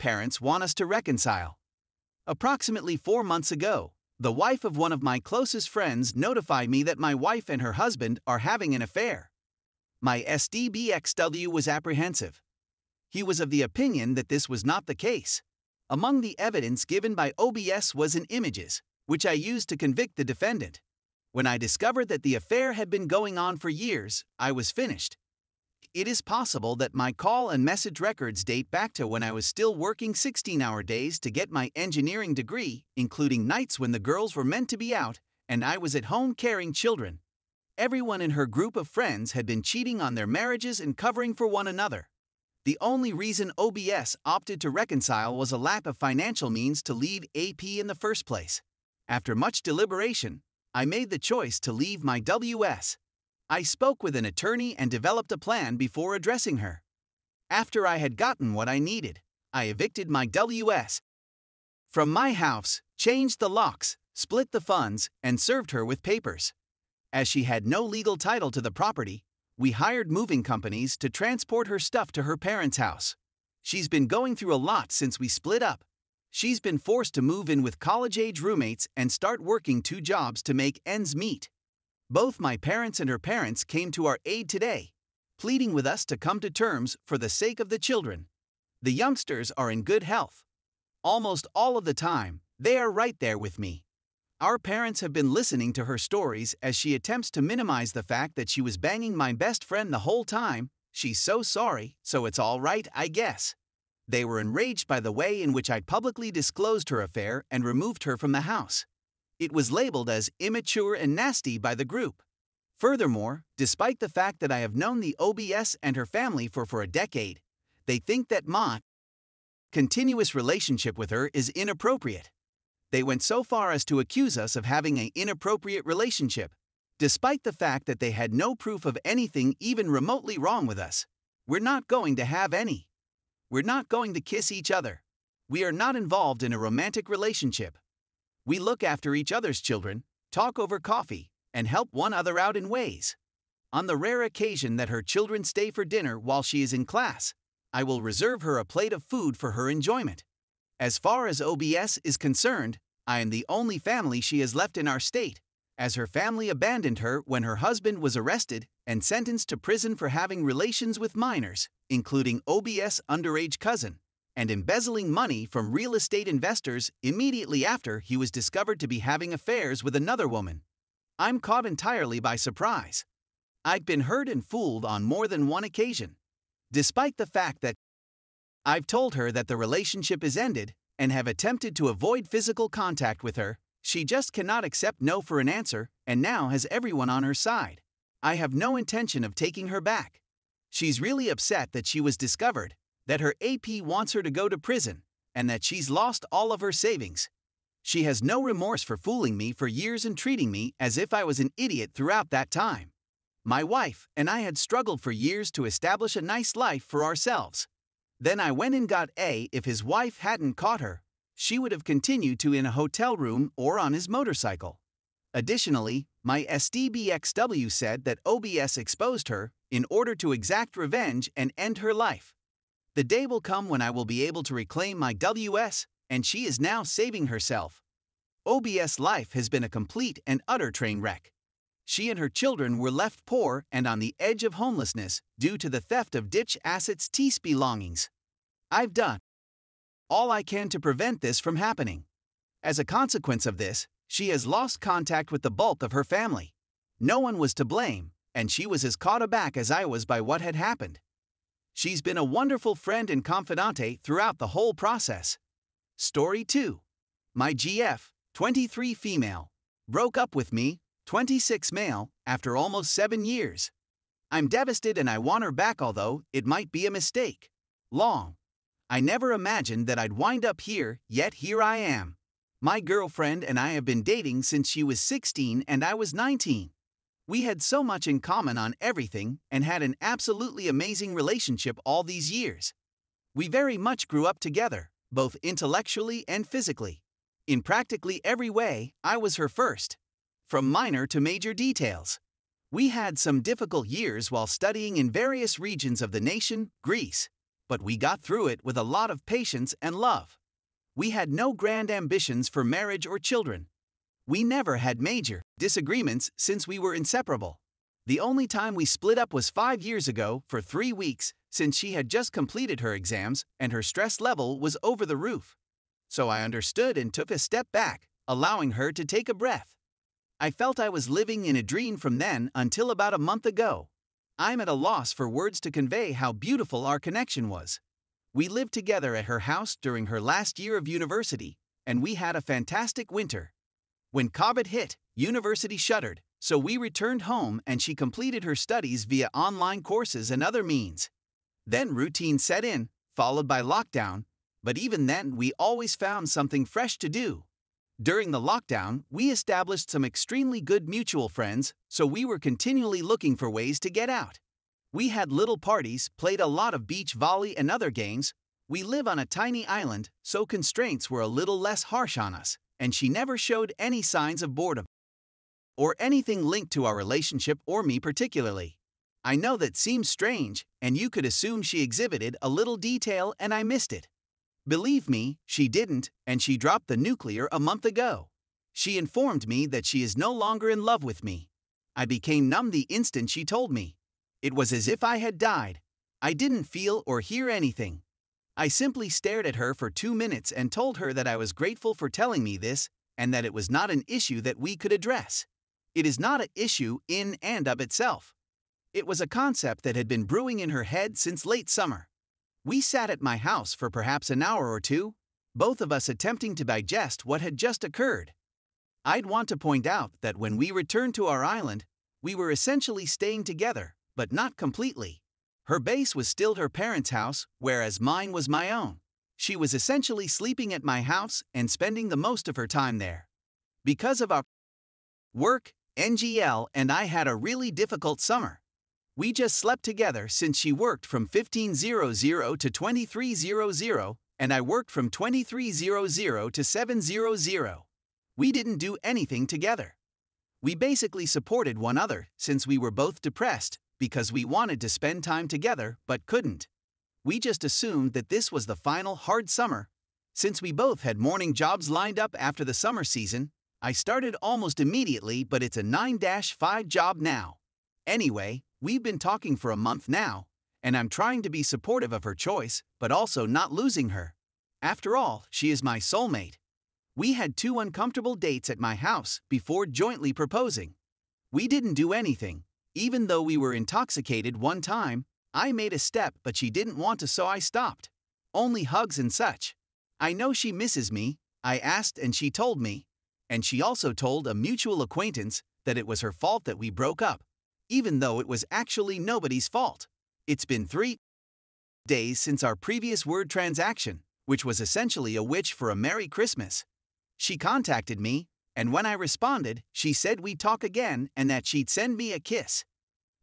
parents want us to reconcile. Approximately 4 months ago, the wife of one of my closest friends notified me that my wife and her husband are having an affair. My SDBXW was apprehensive. He was of the opinion that this was not the case. Among the evidence given by OBS was in images, which I used to convict the defendant. When I discovered that the affair had been going on for years, I was finished. It is possible that my call and message records date back to when I was still working 16-hour days to get my engineering degree, including nights when the girls were meant to be out, and I was at home caring children. Everyone in her group of friends had been cheating on their marriages and covering for one another. The only reason OBS opted to reconcile was a lack of financial means to leave AP in the first place. After much deliberation, I made the choice to leave my WS. I spoke with an attorney and developed a plan before addressing her. After I had gotten what I needed, I evicted my WS from my house, changed the locks, split the funds, and served her with papers. As she had no legal title to the property, we hired moving companies to transport her stuff to her parents' house. She's been going through a lot since we split up. She's been forced to move in with college-age roommates and start working 2 jobs to make ends meet. Both my parents and her parents came to our aid today, pleading with us to come to terms for the sake of the children. The youngsters are in good health. Almost all of the time, they are right there with me. Our parents have been listening to her stories as she attempts to minimize the fact that she was banging my best friend the whole time. She's so sorry, so it's all right, I guess. They were enraged by the way in which I publicly disclosed her affair and removed her from the house. It was labeled as immature and nasty by the group. Furthermore, despite the fact that I have known the OBS and her family for a decade, they think that my continuous relationship with her is inappropriate. They went so far as to accuse us of having an inappropriate relationship, despite the fact that they had no proof of anything even remotely wrong with us. We're not going to have any. We're not going to kiss each other. We are not involved in a romantic relationship. We look after each other's children, talk over coffee, and help one another out in ways. On the rare occasion that her children stay for dinner while she is in class, I will reserve her a plate of food for her enjoyment. As far as OBS is concerned, I am the only family she has left in our state, as her family abandoned her when her husband was arrested and sentenced to prison for having relations with minors, including OBS' underage cousin, and embezzling money from real estate investors immediately after he was discovered to be having affairs with another woman. I'm caught entirely by surprise. I've been hurt and fooled on more than one occasion. Despite the fact that I've told her that the relationship is ended and have attempted to avoid physical contact with her, she just cannot accept no for an answer and now has everyone on her side. I have no intention of taking her back. She's really upset that she was discovered, that her AP wants her to go to prison, and that she's lost all of her savings. She has no remorse for fooling me for years and treating me as if I was an idiot throughout that time. My wife and I had struggled for years to establish a nice life for ourselves. Then I went and got A. If his wife hadn't caught her, she would have continued to in a hotel room or on his motorcycle. Additionally, my SDBXW said that OBS exposed her in order to exact revenge and end her life. The day will come when I will be able to reclaim my WS, and she is now saving herself. OBS' life has been a complete and utter train wreck. She and her children were left poor and on the edge of homelessness due to the theft of ditch assets' TS belongings. I've done all I can to prevent this from happening. As a consequence of this, she has lost contact with the bulk of her family. No one was to blame, and she was as caught aback as I was by what had happened. She's been a wonderful friend and confidante throughout the whole process. Story 2. My GF, 23 female, broke up with me, 26 male, after almost 7 years. I'm devastated and I want her back, although it might be a mistake. Long. I never imagined that I'd wind up here, yet here I am. My girlfriend and I have been dating since she was 16 and I was 19. We had so much in common on everything and had an absolutely amazing relationship all these years. We very much grew up together, both intellectually and physically. In practically every way, I was her first. From minor to major details. We had some difficult years while studying in various regions of the nation, Greece. but we got through it with a lot of patience and love. We had no grand ambitions for marriage or children. We never had major disagreements since we were inseparable. The only time we split up was 5 years ago for 3 weeks, since she had just completed her exams and her stress level was over the roof. So I understood and took a step back, allowing her to take a breath. I felt I was living in a dream from then until about a month ago. I'm at a loss for words to convey how beautiful our connection was. We lived together at her house during her last year of university, and we had a fantastic winter. When COVID hit, university shuttered, so we returned home and she completed her studies via online courses and other means. Then routine set in, followed by lockdown, but even then we always found something fresh to do. During the lockdown, we established some extremely good mutual friends, so we were continually looking for ways to get out. We had little parties, played a lot of beach volley and other games. We live on a tiny island, so constraints were a little less harsh on us, and she never showed any signs of boredom or anything linked to our relationship or me particularly. I know that seems strange, and you could assume she exhibited a little detail and I missed it. Believe me, she didn't, and she dropped the nuclear a month ago. She informed me that she is no longer in love with me. I became numb the instant she told me. It was as if I had died. I didn't feel or hear anything. I simply stared at her for 2 minutes and told her that I was grateful for telling me this, and that it was not an issue that we could address. It is not an issue in and of itself. It was a concept that had been brewing in her head since late summer. We sat at my house for perhaps an hour or two, both of us attempting to digest what had just occurred. I'd want to point out that when we returned to our island, we were essentially staying together, but not completely. Her base was still her parents' house, whereas mine was my own. She was essentially sleeping at my house and spending the most of her time there. Because of our work, NGL and I had a really difficult summer. We just slept together since she worked from 15:00 to 23:00, and I worked from 23:00 to 7:00. We didn't do anything together. We basically supported one another since we were both depressed because we wanted to spend time together but couldn't. We just assumed that this was the final hard summer. Since we both had morning jobs lined up after the summer season, I started almost immediately, but it's a 9-5 job now. Anyway, we've been talking for a month now, and I'm trying to be supportive of her choice, but also not losing her. After all, she is my soulmate. We had 2 uncomfortable dates at my house before jointly proposing. We didn't do anything. Even though we were intoxicated one time, I made a step but she didn't want to, so I stopped. Only hugs and such. I know she misses me, I asked and she told me. And she also told a mutual acquaintance that it was her fault that we broke up, even though it was actually nobody's fault. It's been 3 days since our previous word transaction, which was essentially a wish for a Merry Christmas. She contacted me, and when I responded, she said we'd talk again and that she'd send me a kiss.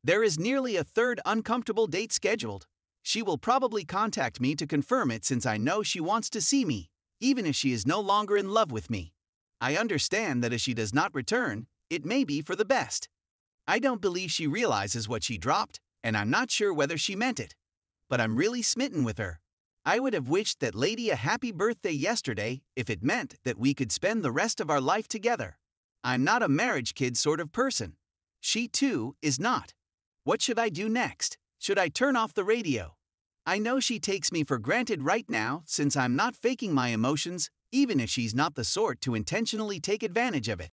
There is nearly a 3rd uncomfortable date scheduled. She will probably contact me to confirm it since I know she wants to see me, even if she is no longer in love with me. I understand that if she does not return, it may be for the best. I don't believe she realizes what she dropped, and I'm not sure whether she meant it. But I'm really smitten with her. I would have wished that lady a happy birthday yesterday if it meant that we could spend the rest of our life together. I'm not a marriage kid sort of person. She too is not. What should I do next? Should I turn off the radio? I know she takes me for granted right now since I'm not faking my emotions, even if she's not the sort to intentionally take advantage of it.